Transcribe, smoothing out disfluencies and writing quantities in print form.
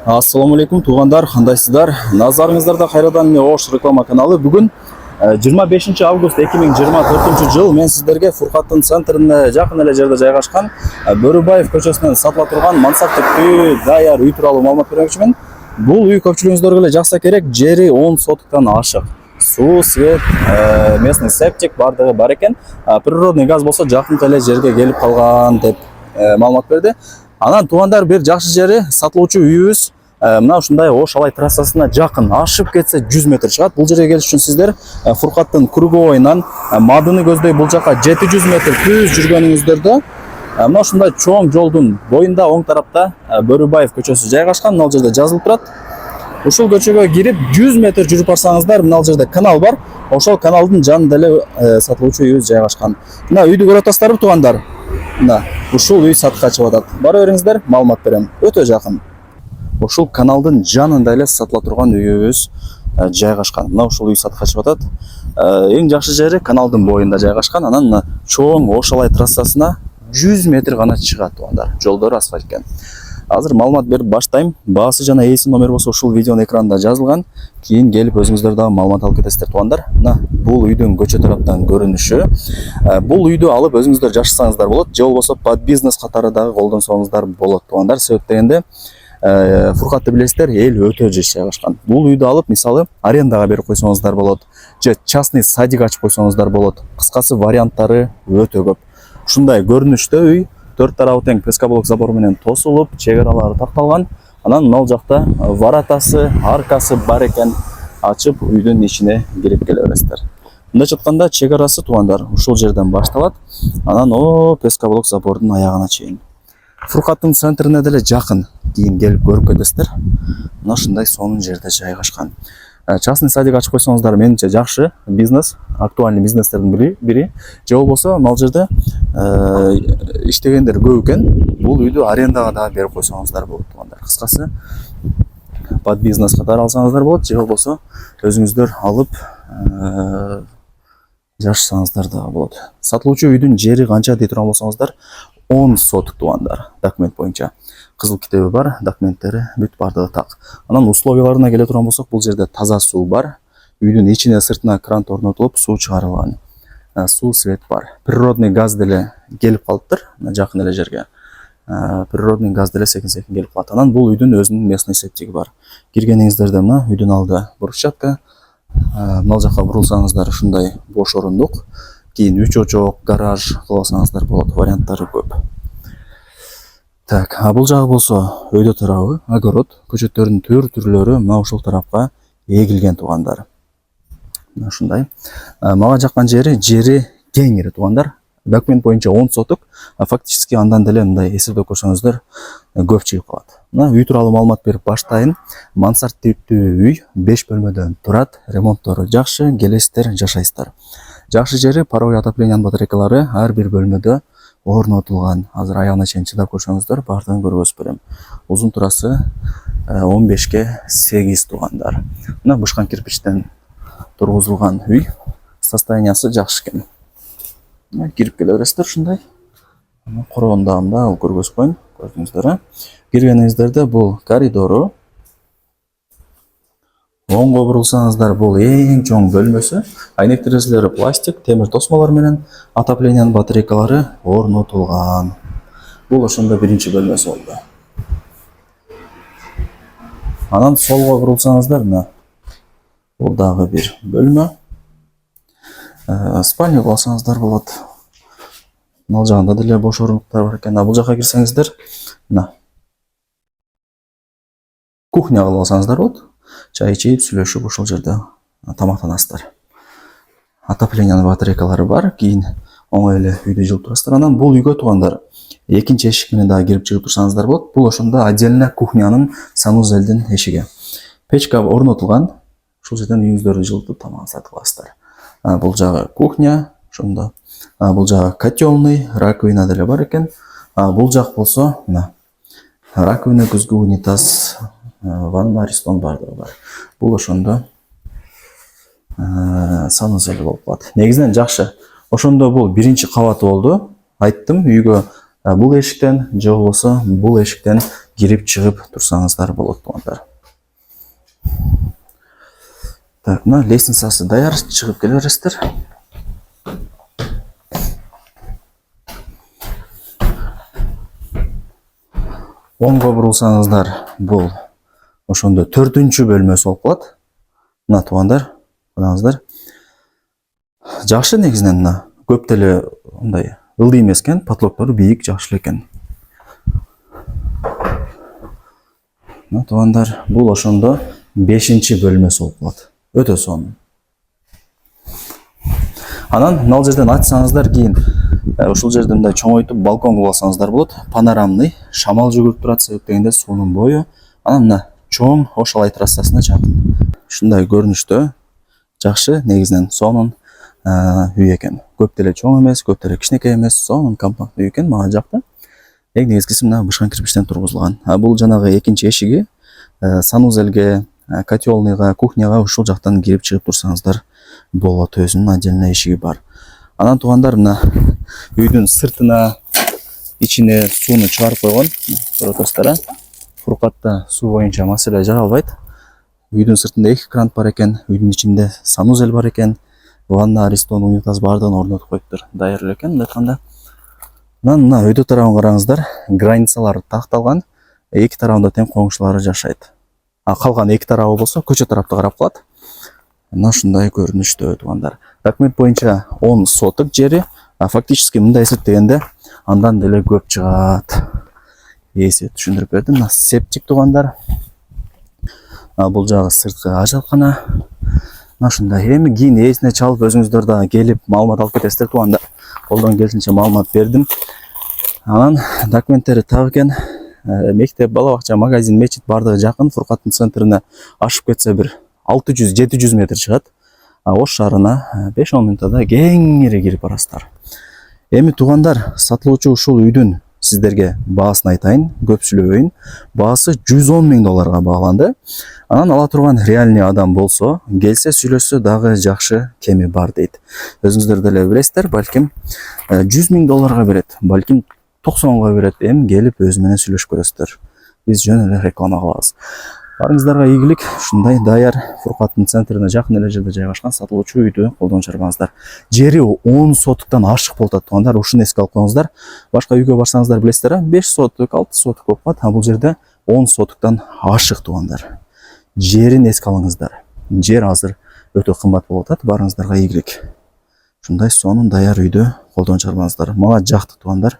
Ассаламу алейкум туғандар, қандайсыздар? Назарыңыздарда қайрадан міне Ош реклама каналы. Бүгін 25 август 2024 жыл мен сіздерге Фурқаттың центріне жақын эле жерде жайгашкан Бөрүбаев көчөсүнөн сатыла турган мансаптык үй, даяр үй тууралуу маалымат бермекчимин. Бул үй көпчүлүгүңүздөргө эле жакса керек. Жери 10 соттуктан ашык. Суу, свет, местный септик бардыгы бар экен. Природный газ болсо жакынкы эле жерге келип калган деп маалымат берди. Анан туугандар, бир жакшы жери сатылуучу үйүбүз мына ушундай Ош Алай трассасына жакын, ашып кетсе 100 метр чыгат. Бул жерге келиш үчүн сиздер Фуркаттын круговойунан Мадыны көздөй бул жака 700 метр түз жүргөнүңүздөрдө мына ушундай чоң жолдун боюнда оң тарапта Бөрүбаев көчөсү жайгашкан. Мына жерде жазылып турат. Ушул көчөгө кирип 100 метр жүрүп барсаңыздар, мына жерде канал бар. Ошол каналдын жанында эле сатылуучу үйүбүз жайгашкан. Мына үйдү көрүп атасыздарбы туугандар? Мына ушул үй сатыкка чыгып атат. Бара бериңиздер, маалымат берем. Өтө жакын. Ушул каналдын жанында эле сатыла турган үйүбүз жайгашкан. Мына ушул үй сатыкка чыгып атат. Эң жакшы жери каналдын боюнда жайгашкан. Анан мына чоң Ош Алай трассасына 100 метр гана чыгат туугандар. Жолдору асфальт экен. Азыр маалымат берип баштайм. Баасы жана ээси номер болсо ушул видеонун экранында жазылган. Кийин келип өзүңүздөр дагы маалымат алып кетесиздер туугандар. Мына бул үйдүн көчө тараптан көрүнүшү. Бул үйдү алып өзүңүздөр жашасаңыздар болот, же болбосо под бизнес катары дагы колдонсоңуздар болот туугандар. Себеп дегенде Фуркатты билесиздер, эл өтө жеш жайгашкан. Бул үйдү алып мисалы арендага берип койсоңуздар болот, же частный садик ачып койсоңуздар болот. Кыскасы варианттары өтө көп. Ушундай көрүнүштө үй, төрт тарабы тең пескоблок забор менен тосулуп, чек аралары такталган. Анан мына жакта воротасы, аркасы бар экен. Ачып үйдүн ичине кирип келе бересиздер. Мындайча айтканда чек арасы туугандар ушул жерден башталат. Анан пескоблок забордун аягына чейин. Фуркаттын центрине деле жакын. Кийин келип көрүп кетесиздер. Мына ушундай сонун жерде жайгашкан. Частный садик ачып койсоңуздар менимче жакшы бизнес, актуальный бизнестердин бири. Же болбосо мына жерде иштегендер көп экен. Бул үйдү арендага дагы берип койсоңуздар болот туугандар. Кыскасы под бизнес катары алсаңыздар болот, же болбосо өзүңүздөр алып жашасаңыздар дагы болот. Сатылуучу үйдүн жери канча дей турган болсоңуздар 10 соток туугандар. Документ боюнча кызыл китеби бар, документтери бүт бардыгы так. Анан условияларына келе турган болсок, бул жерде таза суу бар. Үйдүн ичине сыртына кран орнотулуп, суу чыгарылган. Суу, свет бар. Природный газ деле келип калыптыр, жакын эле жерге. Природный газ деле секин-секин келип калат. Анан бул үйдүн өзүнүн местный септиги бар. Киргениңиздерде мына үйдүн алды брусчатка. Мына жака бурулсаңыздар ушундай бош орундук. Кийин 3 очок, гараж кылсаңыздар болот. Варианттары көп. Так, бул жагы болсо өйдө тарабы, огород, көчөттөрдүн түрлөрү мына ушул тарапка эгилген туугандар. Мына ушундай. Мага жаккан жери кеңири туугандар. Документ боюнча 10 соток, фактически андан деле мындай эсептеп көрсөңүздөр көп чыгып калат. Мына үй тууралуу маалымат берип баштайын. Мансард типтүү үй, 5 бөлмөдөн турат, ремонттору жакшы, келесиздер, жашайсыздар. Жакшы жери паровой отоплениянын батарейкалары ар бир бөлмөдө орнотулган. Азыр аягына чейин чыдап көрсөңүздөр бардыгын көргөзүп берем. Узун турасы 15ке 8 туугандар. Мына бышкан кирпичтен тургузулган үй. Состояниясы жакшы экен. Кирип келе бересиздер ушундай. Корондагында ал көргөзүп коеюн, көрдүңүздөр. Киргениңиздерде бул коридору. Оңго бурулсаңыздар бул эң чоң бөлмөсү. Айнек терезелери пластик, темир тосмолор менен отоплениянын батарейкалары орнотулган. Бул ошондо биринчи бөлмөсү болду. Анан солго бурулсаңыздар, мына бул дагы бир бөлмө. Спальня кылсаңыздар болот. Мына жагында деле бош орундуктар бар экен. Бул жака кирсеңиздер, мына кухня кылып алсаңыздар болот. Чай ичип, сүйлөшүп ушул жерде тамактанасыздар. Отоплениянын батарейкалары бар. Кийин оңой эле үйдү жылып турасыздар. Анан бул үйгө туугандар экинчи эшик менен дагы кирип чыгып турсаңыздар болот. Бул ошондо отдельно кухнянын санузелдин эшиги. Печка орнотулган. Ушул жерден үйүңүздөрдү жылытып тамагыңызды кыласыздар. Бул жагы кухня, ошондо. Бул жагы котелный, раковина деле бар экен. Бул жак болсо, мына раковина, күзгү унитаз, ванна, ристон бардыгы бар. Бул ошондо санузел болуп калат. Негизинен жакшы. Ошондо бул биринчи кабаты болду. Айттым, үйгө бул эшиктен, же болбосо бул эшиктен кирип чыгып турсаңыздар болот туугандар. Так, мына лестницасы даяр, чыгып келе бересиздер. Оңго бурулсаңыздар, бул ошондо 4-чү бөлмөсү болуп калат. Мына туугандар, караңыздар. Жакшы негизинен мына көп деле мындай ылдый эмес экен, потолоктору бийик, жакшы экен. Мына туугандар, бул ошондо 5-чи бөлмөсү болуп калат. Өтө сонун. Анан мына жерден ачсаңыздар, кийин ушул жерде мындай чоңойтуп балкон кылып алсаңыздар болот. Панорамный, шамал жүгүрүп турат, себеп дегенде суунун бою. Анан мына чоң Ошалай трассасына жакын. Ушундай көрүнүштө жакшы, негизинен сонун үй экен. Көп деле чоң эмес, көп деле кичинекей эмес, сонун компактный үй экен, мага жакты. Эң негизгиси мына бышкан кирпичтен тургузулган. Бул жанагы экинчи эшиги, санузелге, котелныйга, кухняга ушул жактан кирип чыгып турсаңыздар болот. Өзүнүн отдельный эшиги бар. Анан туугандар, мына үйдүн сыртына, ичине сууну чыгарып койгон. Көрүп атасыздар. Фуркатта суу боюнча маселе жаралбайт. Үйдүн сыртында 2 кран бар экен, үйдүн ичинде санузел бар экен. Ванна, аристон, унитаз бардыгын орнотуп коюптур. Даяр экен, мындай айтканда. Мына өйдө тарабын караңыздар, границалар такталган. Эки тарабында тең коңшулары жашайт. Калган эки тарабы болсо көчө тарапты карап калат. Мына ушундай көрүнүштө туугандар. Документ боюнча 10 соток жери, фактически мындай эсептегенде андан деле көп чыгат. Эсеп түшүндүрүп бердим. Мына септик туугандар. Бул жагы сырткы ажалкана. Мына ушундай. Эми кийин ээсине чалып өзүңүздөр да келип маалымат алып кетесиздер туугандар. Колдон келишинче маалымат бердим. Анан документтери так экен. Мектеп, бала бакча, магазин, мечит бардыгы жакын. Фуркаттын центрине ашып кетсе бир 600-700 метр чыгат. Ош шаарына 5-10 минутада кеңири кирип барасыздар. Эми туугандар, сатылуучу ушул үйдүн сиздерге баасын айтайын, көп сүйлөбөйүн. Баасы $110,000 бааланды. Анан ала турган реальный адам болсо, келсе сүйлөшсө дагы жакшы кеми бар дейт. Өзүңүздөр деле билесиздер, балким $100,000 берет, балким 90 берет. Эми келип өзү менен сүйлөшүп көрөсүздөр. Биз жөн эле реклама кылабыз. Барыңыздарга ийгилик. Ушундай даяр Фуркаттын центрине жакын эле жерде жайгашкан сатылуучу үйдү колдон чарбаңыздар. Жери 10 соттуктан ашык болуп атат туугандар. Ушуну эске алып коюңуздар. Башка үйгө барсаңыздар билесиздер, 5 соттук, 6 соттук болуп калат. Бул жерде 10 соттуктан ашык туугандар. Жерин эске алыңыздар. Жер азыр өтө кымбат болуп атат. Барыңыздарга ийгилик. Ушундай сонун даяр үйдү колдон чарбаңыздар. Мага жакты туугандар.